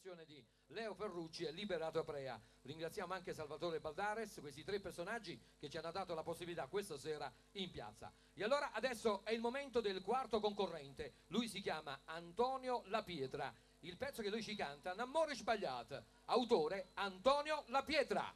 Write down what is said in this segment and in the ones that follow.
interpretazione di Leo Ferrucci e Liberato Aprea. Ringraziamo anche Salvatore Baldares, questi tre personaggi che ci hanno dato la possibilità questa sera in piazza. E allora adesso è il momento del quarto concorrente, lui si chiama Antonio La Pietra. Il pezzo che lui ci canta, N'amore sbagliato, autore Antonio La Pietra.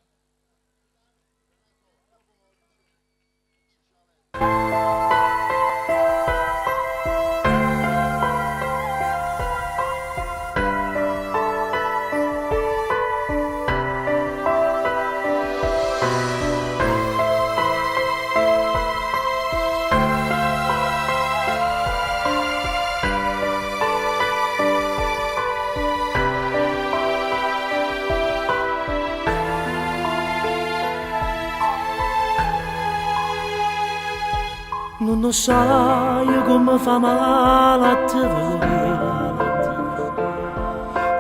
Non lo sai come fa male a te vedere.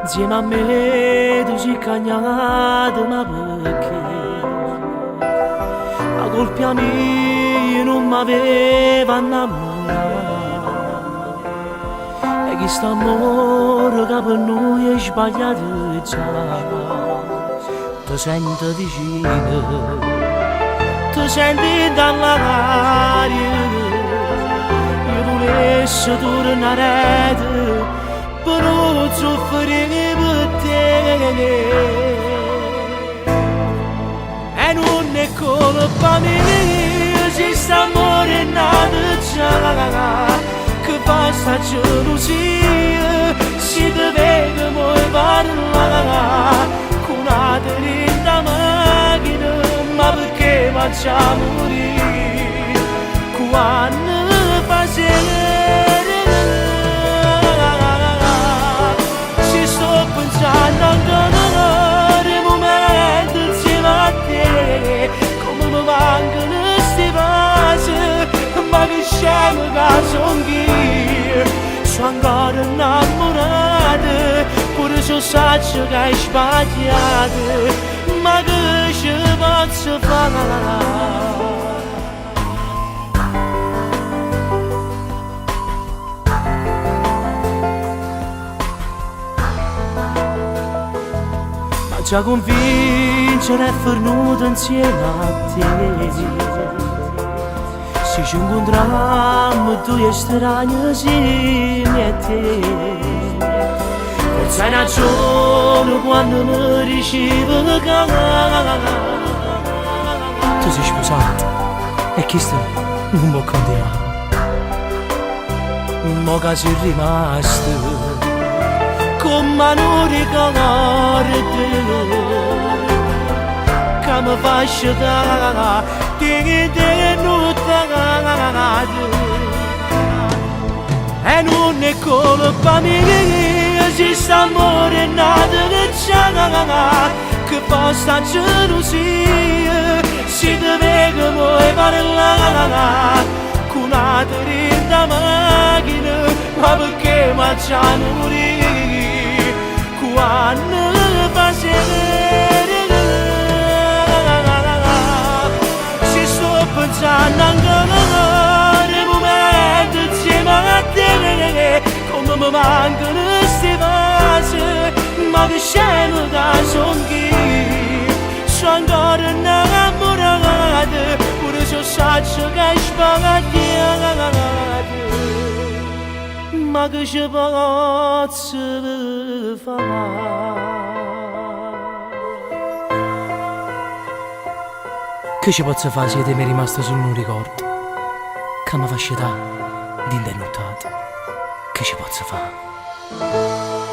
Insieme a me tu sei cagnato, ma perché? La colpa mia non mi aveva innamorato. E questo amore che per noi è sbagliato già. Ti sento vicino, ti senti dall'aria. Io volessi tornare per non soffrire per te. E non è colpa mia se st'amore è nato già, che fa sta gelosia si deve che vuoi parlare con una trenta macchina. Ma perché facciamo morire quando fa sera? Ci sto pensando ancora nei momenti insieme a te, come mi mancano sti passi, ma che scemo che sono io. Sono ancora innamorato, pure se saggio che hai sbagliato. Ma che ci posso fare? Ma già convincere è venuto insieme a te. Se ci incontriamo tu e strani insieme a te. Forse hai ragione quando mi ricevi cagare. Tu sei sposato e questo non può continuare. Mo che sei rimasto come non ricordi che mi fa sciacquare di notte. E non è colpa mia se st'amore è nato già, che fa sta gelosia si deve che vuoi parlare con una trenta macchina. Ma perché facciamo morire quando fa sera? Ci sto pensando ancora nei momenti insieme a te, come mi mancano sti passi, ma che scemo che sono io. Sono ancora innamorato, pure se saggio che hai sbagliato. Ma che ci posso fare? Che ci posso fare se te mi è rimasto solo un ricordo che mi fa scegliere di indennottato? Che ci posso fare?